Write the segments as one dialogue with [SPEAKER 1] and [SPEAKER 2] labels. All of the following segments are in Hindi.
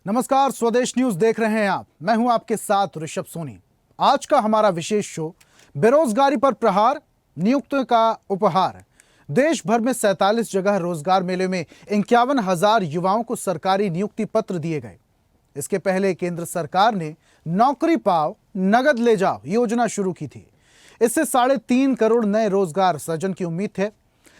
[SPEAKER 1] नमस्कार, स्वदेश न्यूज देख रहे हैं आप। मैं हूं आपके साथ ऋषभ सोनी। आज का हमारा विशेष शो बेरोजगारी पर प्रहार, नियुक्तियों का उपहार। देश भर में 47 जगह रोजगार मेले में 51,000 युवाओं को सरकारी नियुक्ति पत्र दिए गए। इसके पहले केंद्र सरकार ने नौकरी पाओ नगद ले जाओ योजना शुरू की थी। इससे 3.5 करोड़ नए रोजगार सृजन की उम्मीद है।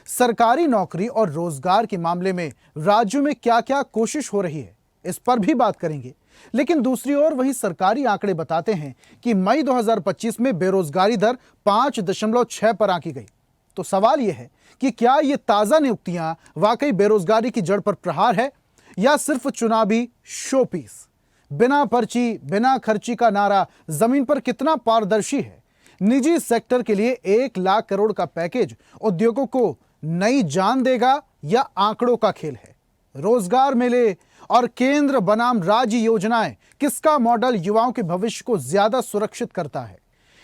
[SPEAKER 1] सरकारी नौकरी और रोजगार के मामले में राज्यों में क्या क्या कोशिश हो रही है, इस पर भी बात करेंगे। लेकिन दूसरी ओर वही सरकारी आंकड़े बताते हैं कि मई 2025 में बेरोजगारी दर 5.6 पर आंकी गई। तो सवाल यह है कि क्या ये ताजा नियुक्तियां वाकई बेरोजगारी की जड़ पर प्रहार है या सिर्फ चुनावी शोपीस? बिना पर्ची बिना खर्ची का नारा जमीन पर कितना पारदर्शी है? निजी सेक्टर के लिए 1 लाख करोड़ का पैकेज उद्योगों को नई जान देगा या आंकड़ों का खेल है? रोजगार मेले और केंद्र बनाम राज्य योजनाएं, किसका मॉडल युवाओं के भविष्य को ज्यादा सुरक्षित करता है?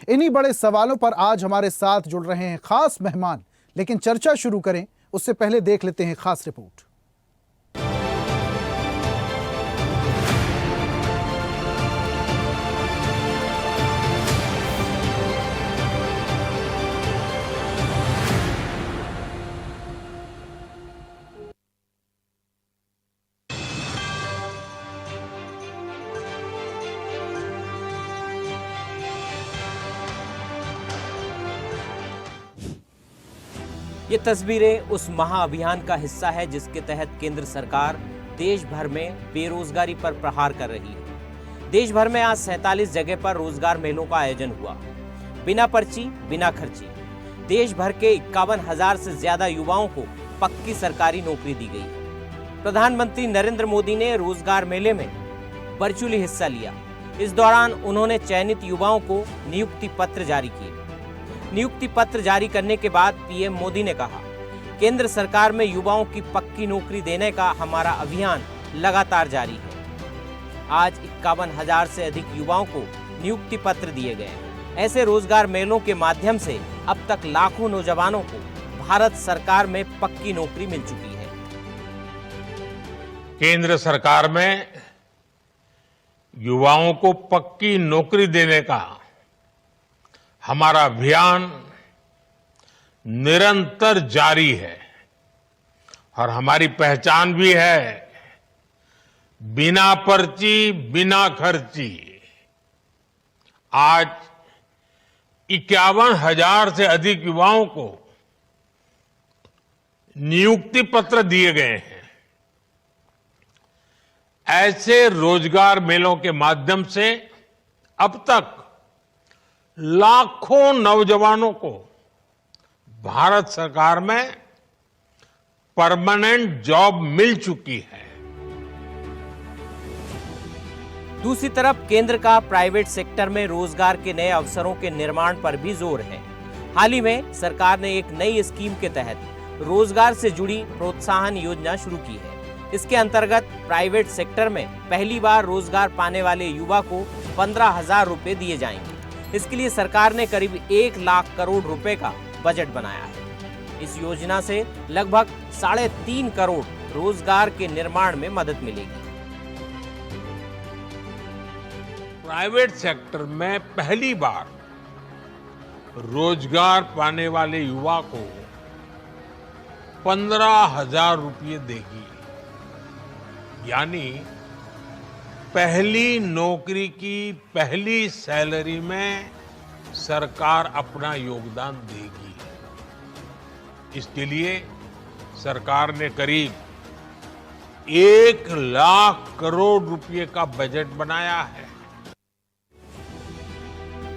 [SPEAKER 1] इन्हीं बड़े सवालों पर आज हमारे साथ जुड़ रहे हैं खास मेहमान। लेकिन चर्चा शुरू करें उससे पहले देख लेते हैं खास रिपोर्ट।
[SPEAKER 2] ये तस्वीरें उस महाअभियान का हिस्सा है जिसके तहत केंद्र सरकार देश भर में बेरोजगारी पर प्रहार कर रही है। देश भर में आज 47 जगह पर रोजगार मेलों का आयोजन हुआ। बिना पर्ची बिना खर्ची देश भर के 51,000 से ज्यादा युवाओं को पक्की सरकारी नौकरी दी गई। प्रधानमंत्री नरेंद्र मोदी ने रोजगार मेले में वर्चुअली हिस्सा लिया। इस दौरान उन्होंने चयनित युवाओं को नियुक्ति पत्र जारी किए। नियुक्ति पत्र जारी करने के बाद पीएम मोदी ने कहा, केंद्र सरकार में युवाओं की पक्की नौकरी देने का हमारा अभियान लगातार जारी है। आज 51,000 से अधिक युवाओं को नियुक्ति पत्र दिए गए हैं। ऐसे रोजगार मेलों के माध्यम से अब तक लाखों नौजवानों को भारत सरकार में पक्की नौकरी मिल चुकी है।
[SPEAKER 3] केंद्र सरकार में युवाओं को पक्की नौकरी देने का हमारा अभियान निरंतर जारी है और हमारी पहचान भी है बिना पर्ची बिना खर्ची। आज 51,000 से अधिक युवाओं को नियुक्ति पत्र दिए गए हैं। ऐसे रोजगार मेलों के माध्यम से अब तक लाखों नौजवानों को भारत सरकार में परमानेंट जॉब मिल चुकी है।
[SPEAKER 2] दूसरी तरफ केंद्र का प्राइवेट सेक्टर में रोजगार के नए अवसरों के निर्माण पर भी जोर है। हाल ही में सरकार ने एक नई स्कीम के तहत रोजगार से जुड़ी प्रोत्साहन योजना शुरू की है। इसके अंतर्गत प्राइवेट सेक्टर में पहली बार रोजगार पाने वाले युवा को 15,000 रुपए दिए जाएंगे। इसके लिए सरकार ने करीब 1 लाख करोड़ रुपए का बजट बनाया है। इस योजना से लगभग 3.5 करोड़ रोजगार के निर्माण में मदद मिलेगी।
[SPEAKER 3] प्राइवेट सेक्टर में पहली बार रोजगार पाने वाले युवा को 15,000 रुपये देगी। यानी पहली नौकरी की पहली सैलरी में सरकार अपना योगदान देगी। इसके लिए सरकार ने करीब 1 लाख करोड़ रुपए का बजट बनाया है।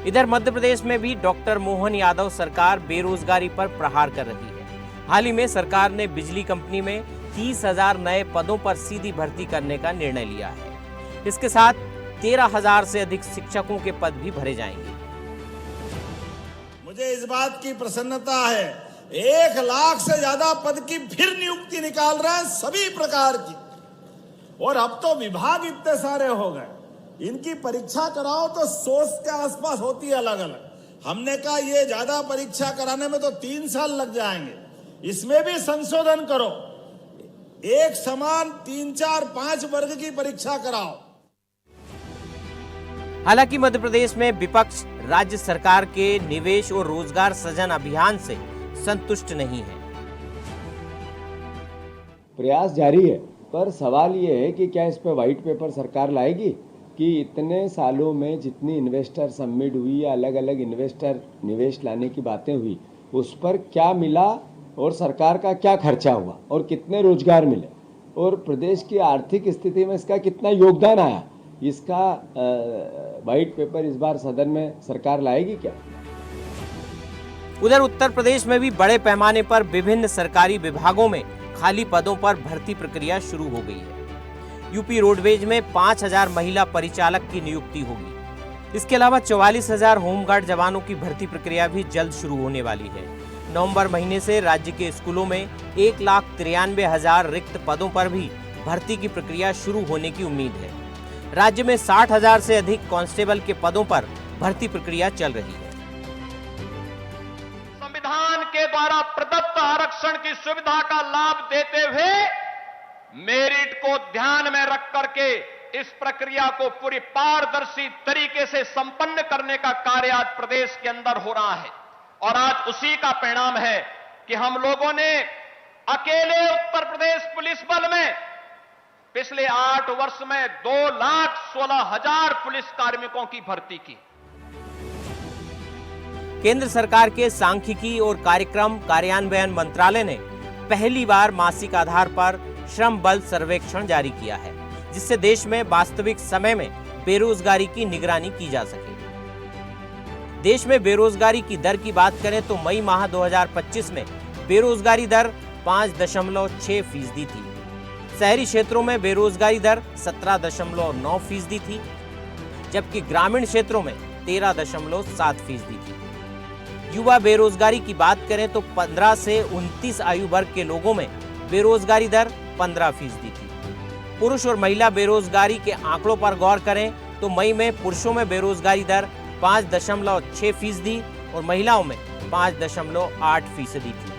[SPEAKER 2] इधर मध्य प्रदेश में भी डॉक्टर मोहन यादव सरकार बेरोजगारी पर प्रहार कर रही है। हाल ही में सरकार ने बिजली कंपनी में 30,000 नए पदों पर सीधी भर्ती करने का निर्णय लिया है। इसके साथ 13,000 से अधिक शिक्षकों के पद भी भरे जाएंगे।
[SPEAKER 4] मुझे इस बात की प्रसन्नता है, 1 लाख से ज्यादा पद की फिर नियुक्ति निकाल रहे हैं सभी प्रकार की। और अब तो विभाग इतने सारे हो गए, इनकी परीक्षा कराओ तो 100 के आसपास होती है अलग अलग। हमने कहा ये ज्यादा परीक्षा कराने में तो 3 साल लग जाएंगे, इसमें भी संशोधन करो। एक समान 3, 4, 5 वर्ग की परीक्षा कराओ।
[SPEAKER 2] हालांकि मध्य प्रदेश में विपक्ष राज्य सरकार के निवेश और रोजगार सृजन अभियान से संतुष्ट नहीं है।
[SPEAKER 5] प्रयास जारी है, पर सवाल ये है कि क्या इस पे व्हाइट पेपर सरकार लाएगी कि इतने सालों में जितनी इन्वेस्टर समिट हुई या अलग अलग इन्वेस्टर निवेश लाने की बातें हुई, उस पर क्या मिला और सरकार का क्या खर्चा हुआ और कितने रोजगार मिले और प्रदेश की आर्थिक स्थिति में इसका कितना योगदान आया, इसका व्हाइट पेपर इस बार सदन में सरकार लाएगी क्या?
[SPEAKER 2] उधर उत्तर प्रदेश में भी बड़े पैमाने पर विभिन्न सरकारी विभागों में खाली पदों पर भर्ती प्रक्रिया शुरू हो गई है। यूपी रोडवेज में 5,000 महिला परिचालक की नियुक्ति होगी। इसके अलावा 44,000 होमगार्ड जवानों की भर्ती प्रक्रिया भी जल्द शुरू होने वाली है। नवंबर महीने से राज्य के स्कूलों में 1,93,000 रिक्त पदों पर भी भर्ती की प्रक्रिया शुरू होने की उम्मीद है। राज्य में 60,000 से अधिक कांस्टेबल के पदों पर भर्ती प्रक्रिया चल रही है।
[SPEAKER 6] संविधान के द्वारा प्रदत्त आरक्षण की सुविधा का लाभ देते हुए मेरिट को ध्यान में रख करके इस प्रक्रिया को पूरी पारदर्शी तरीके से संपन्न करने का कार्य आज प्रदेश के अंदर हो रहा है और आज उसी का परिणाम है कि हम लोगों ने अकेले उत्तर प्रदेश पुलिस बल में पिछले 8 वर्ष में 2,16,000 पुलिस कार्मिकों की भर्ती की।
[SPEAKER 2] केंद्र सरकार के सांख्यिकी और कार्यक्रम कार्यान्वयन मंत्रालय ने पहली बार मासिक आधार पर श्रम बल सर्वेक्षण जारी किया है, जिससे देश में वास्तविक समय में बेरोजगारी की निगरानी की जा सके। देश में बेरोजगारी की दर की बात करें तो मई माह 2025 में बेरोजगारी दर 5.6% थी। शहरी क्षेत्रों में बेरोजगारी दर 17.9% थी, जबकि ग्रामीण क्षेत्रों में 13.7% थी। युवा बेरोजगारी की बात करें तो 15 से 29 आयु वर्ग के लोगों में बेरोजगारी दर 15% थी। पुरुष और महिला बेरोजगारी के आंकड़ों पर गौर करें तो मई में पुरुषों में बेरोजगारी दर 5.6% और महिलाओं में 5.8% थी।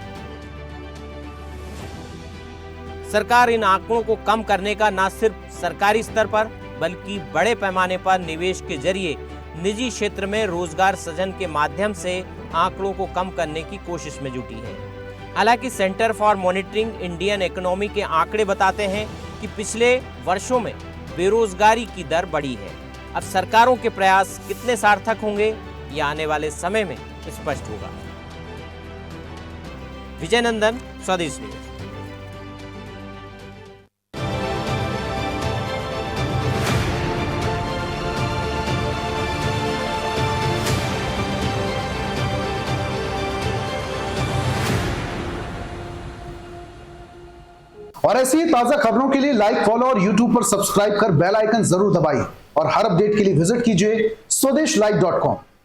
[SPEAKER 2] सरकार इन आंकड़ों को कम करने का न सिर्फ सरकारी स्तर पर बल्कि बड़े पैमाने पर निवेश के जरिए निजी क्षेत्र में रोजगार सृजन के माध्यम से आंकड़ों को कम करने की कोशिश में जुटी है। हालांकि centre for monitoring Indian economy के आंकड़े बताते हैं कि पिछले वर्षों में बेरोजगारी की दर बढ़ी है। अब सरकारों के प्रयास कितने सार्थक होंगे, ये आने वाले समय में स्पष्ट होगा। विजय नंदन, स्वदेश न्यूज।
[SPEAKER 1] और ऐसी ही ताजा खबरों के लिए लाइक, फॉलो और यूट्यूब पर सब्सक्राइब कर बेल आइकन जरूर दबाइए और हर अपडेट के लिए विजिट कीजिए स्वदेशलाइव.com।